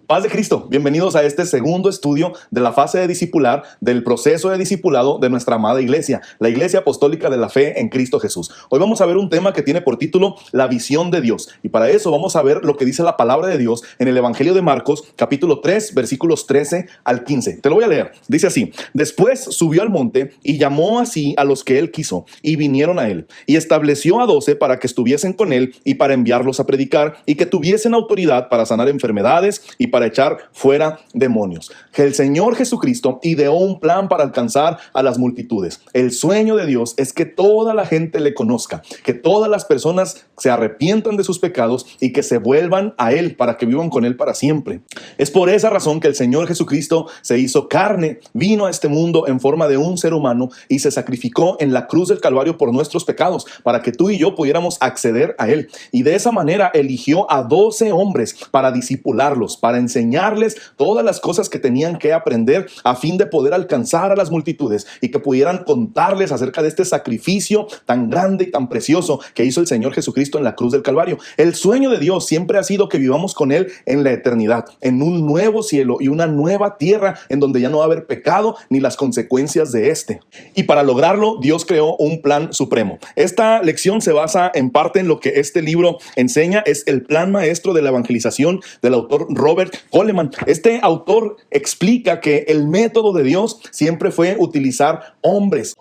Paz de Cristo, bienvenidos a este segundo estudio de la fase de discipular del proceso de discipulado de nuestra amada iglesia, la Iglesia Apostólica de la Fe en Cristo Jesús. Hoy vamos a ver un tema que tiene por título la visión de Dios, y para eso vamos a ver lo que dice la palabra de Dios en el Evangelio de Marcos, capítulo 3, versículos 13 al 15. Te lo voy a leer, dice así: después subió al monte y llamó así a los que él quiso, y vinieron a él, y estableció a 12 para que estuviesen con él y para enviarlos a predicar, y que tuviesen autoridad para sanar enfermedades y para echar fuera demonios. Que el Señor Jesucristo ideó un plan para alcanzar a las multitudes. El sueño de Dios es que toda la gente le conozca, que todas las personas se arrepientan de sus pecados y que se vuelvan a Él para que vivan con Él para siempre. Es por esa razón que el Señor Jesucristo se hizo carne, vino a este mundo en forma de un ser humano y se sacrificó en la cruz del Calvario por nuestros pecados, para que tú y yo pudiéramos acceder a Él. Y de esa manera eligió a 12 hombres para discipularlos, para enseñarles todas las cosas que tenían que aprender a fin de poder alcanzar a las multitudes y que pudieran contarles acerca de este sacrificio tan grande y tan precioso que hizo el Señor Jesucristo en la cruz del Calvario. El sueño de Dios siempre ha sido que vivamos con Él en la eternidad, en un nuevo cielo y una nueva tierra en donde ya no va a haber pecado ni las consecuencias de este. Y para lograrlo, Dios creó un plan supremo. Esta lección se basa en parte en lo que este libro enseña. Es el plan maestro de la evangelización del autor Robert Coleman. Este autor explica que el método de Dios siempre fue utilizar hombres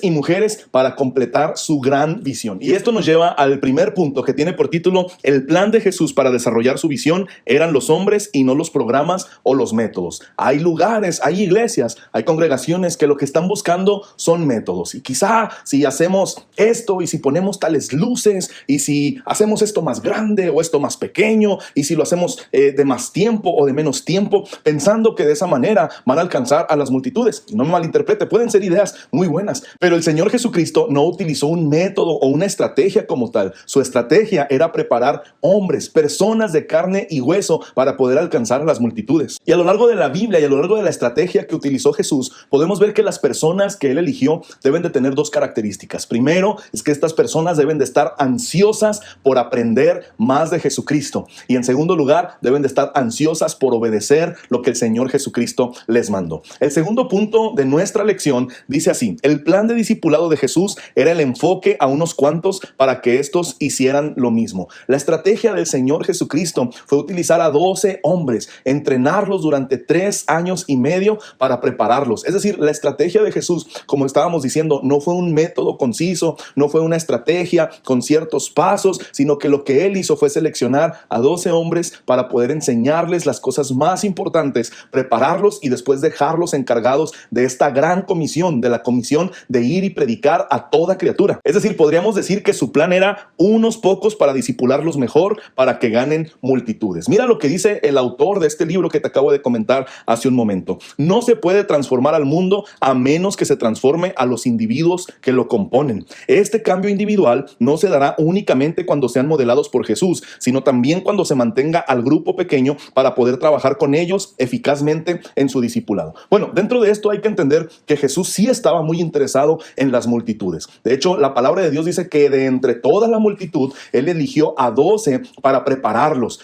y mujeres para completar su gran visión. Y esto nos lleva al primer punto, que tiene por título: el plan de Jesús para desarrollar su visión eran los hombres y no los programas o los métodos. Hay lugares, hay iglesias, hay congregaciones que lo que están buscando son métodos. Y quizá si hacemos esto y si ponemos tales luces y si hacemos esto más grande o esto más pequeño y si lo hacemos de más tiempo o de menos tiempo, pensando que de esa manera van a alcanzar a las multitudes. Y no me malinterprete, pueden ser ideas muy buenas, pero el Señor Jesucristo no utilizó un método o una estrategia como tal. Su estrategia era preparar hombres, personas de carne y hueso para poder alcanzar a las multitudes. Y a lo largo de la Biblia y a lo largo de la estrategia que utilizó Jesús, podemos ver que las personas que Él eligió deben de tener dos características. Primero, es que estas personas deben de estar ansiosas por aprender más de Jesucristo. Y en segundo lugar, deben de estar ansiosas por obedecer lo que el Señor Jesucristo les mandó. El segundo punto de nuestra lección dice así: el plan de discipulado de Jesús era el enfoque a unos cuantos para que estos hicieran lo mismo. La estrategia del Señor Jesucristo fue utilizar a 12 hombres, entrenarlos durante 3 años y medio para prepararlos. Es decir, la estrategia de Jesús, como estábamos diciendo, no fue un método conciso, no fue una estrategia con ciertos pasos, sino que lo que Él hizo fue seleccionar a 12 hombres para poder enseñarles las cosas más importantes, prepararlos y después dejarlos encargados de esta gran comisión, de la comisión de ir y predicar a toda criatura. Es decir, podríamos decir que su plan era unos pocos para discipularlos mejor, para que ganen multitudes. Mira lo que dice el autor de este libro que te acabo de comentar hace un momento: no se puede transformar al mundo a menos que se transforme a los individuos que lo componen. Este cambio individual no se dará únicamente cuando sean modelados por Jesús, sino también cuando se mantenga al grupo pequeño para poder trabajar con ellos eficazmente en su discipulado. Bueno, dentro de esto hay que entender que Jesús sí estaba muy interesado en las multitudes. De hecho, la palabra de Dios dice que de entre toda la multitud, Él eligió a 12 para prepararlos.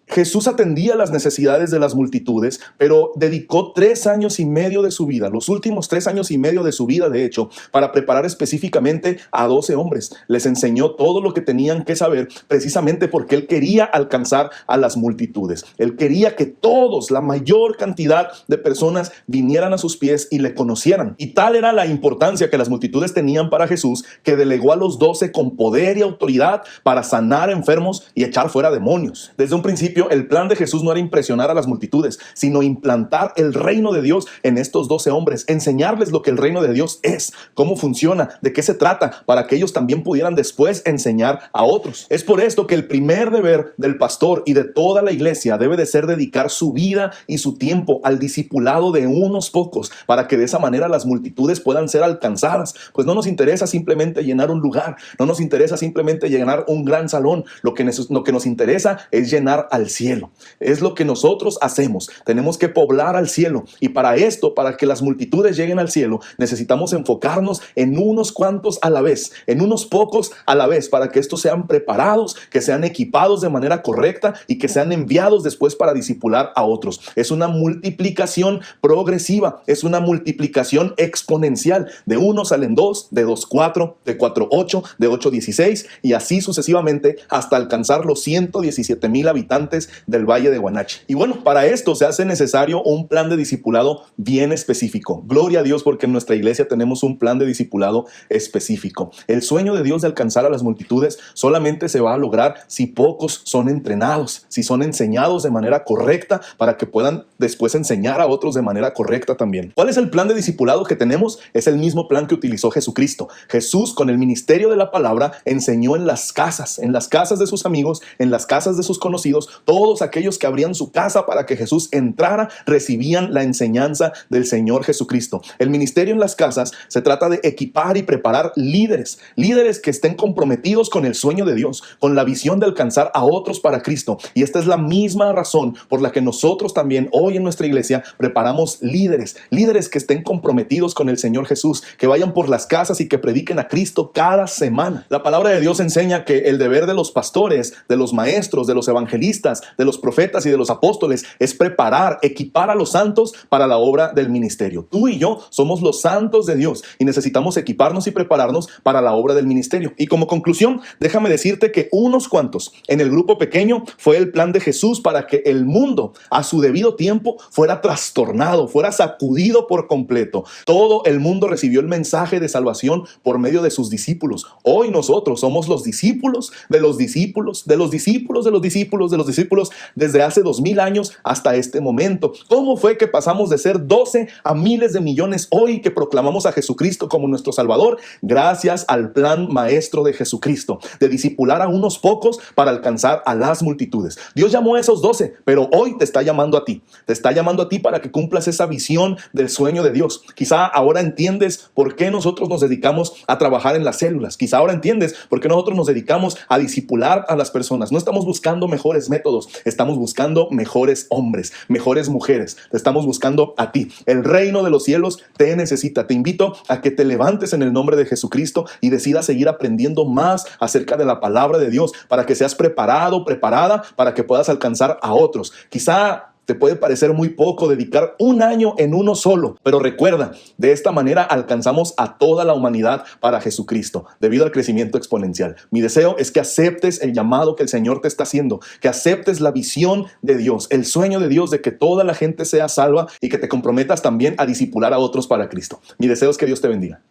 Jesús atendía las necesidades de las multitudes, pero dedicó 3 años y medio de su vida, los últimos 3 años y medio de su vida, de hecho, para preparar específicamente a 12 hombres. Les enseñó todo lo que tenían que saber, precisamente porque Él quería alcanzar a las multitudes. Él quería que todos, la mayor cantidad de personas, vinieran a sus pies y le conocieran. Y tal era la importancia que las multitudes tenían para Jesús, que delegó a los 12 con poder y autoridad para sanar enfermos y echar fuera demonios. Desde un principio, el plan de Jesús no era impresionar a las multitudes, sino implantar el reino de Dios en estos 12 hombres, enseñarles lo que el reino de Dios es, cómo funciona, de qué se trata, para que ellos también pudieran después enseñar a otros. Es por esto que el primer deber del pastor y de toda la iglesia debe de ser dedicar su vida y su tiempo al discipulado de unos pocos, para que de esa manera las multitudes puedan ser alcanzadas. Pues no nos interesa simplemente llenar un lugar, no nos interesa simplemente llenar un gran salón. Lo que nos interesa es llenar al al cielo. Es lo que nosotros hacemos. Tenemos que poblar al cielo. Y para esto, para que las multitudes lleguen al cielo, necesitamos enfocarnos en unos cuantos a la vez, en unos pocos a la vez, para que estos sean preparados, que sean equipados de manera correcta y que sean enviados después para discipular a otros. Es una multiplicación progresiva, es una multiplicación exponencial. De 1 salen 2, de 2 4, de 4 8, de 8 16 y así sucesivamente hasta alcanzar los 117,000 habitantes del Valle de Guanache. Y bueno, para esto se hace necesario un plan de discipulado bien específico. Gloria a Dios porque en nuestra iglesia tenemos un plan de discipulado específico. El sueño de Dios de alcanzar a las multitudes solamente se va a lograr si pocos son entrenados, si son enseñados de manera correcta para que puedan después enseñar a otros de manera correcta también. ¿Cuál es el plan de discipulado que tenemos? Es el mismo plan que utilizó Jesucristo. Jesús, con el ministerio de la palabra, enseñó en las casas de sus amigos, en las casas de sus conocidos. Todos aquellos que abrían su casa para que Jesús entrara, recibían la enseñanza del Señor Jesucristo. El ministerio en las casas se trata de equipar y preparar líderes que estén comprometidos con el sueño de Dios, con la visión de alcanzar a otros para Cristo. Y esta es la misma razón por la que nosotros también hoy en nuestra iglesia preparamos líderes que estén comprometidos con el Señor Jesús, que vayan por las casas y que prediquen a Cristo cada semana. La palabra de Dios enseña que el deber de los pastores, de los maestros, de los evangelistas, de los profetas y de los apóstoles es preparar, equipar a los santos para la obra del ministerio. Tú y yo somos los santos de Dios y necesitamos equiparnos y prepararnos para la obra del ministerio. Y como conclusión, déjame decirte que unos cuantos en el grupo pequeño fue el plan de Jesús para que el mundo a su debido tiempo fuera trastornado, fuera sacudido por completo. Todo el mundo recibió el mensaje de salvación por medio de sus discípulos. Hoy nosotros somos los discípulos de los discípulos, de los discípulos, de los discípulos, de los discípulos desde hace 2000 años hasta este momento. ¿Cómo fue que pasamos de ser 12 a miles de millones hoy que proclamamos a Jesucristo como nuestro Salvador? Gracias al plan maestro de Jesucristo, de discipular a unos pocos para alcanzar a las multitudes. Dios llamó a esos 12, pero hoy te está llamando a ti. Te está llamando a ti para que cumplas esa visión del sueño de Dios. Quizá ahora entiendes por qué nosotros nos dedicamos a trabajar en las células. Quizá ahora entiendes por qué nosotros nos dedicamos a discipular a las personas. No estamos buscando mejores métodos, estamos buscando mejores hombres, mejores mujeres. Te estamos buscando a ti. El reino de los cielos te necesita. Te invito a que te levantes en el nombre de Jesucristo y decidas seguir aprendiendo más acerca de la palabra de Dios para que seas preparado, preparada, para que puedas alcanzar a otros. Quizá te puede parecer muy poco dedicar un año en uno solo, pero recuerda, de esta manera alcanzamos a toda la humanidad para Jesucristo, debido al crecimiento exponencial. Mi deseo es que aceptes el llamado que el Señor te está haciendo, que aceptes la visión de Dios, el sueño de Dios de que toda la gente sea salva y que te comprometas también a discipular a otros para Cristo. Mi deseo es que Dios te bendiga.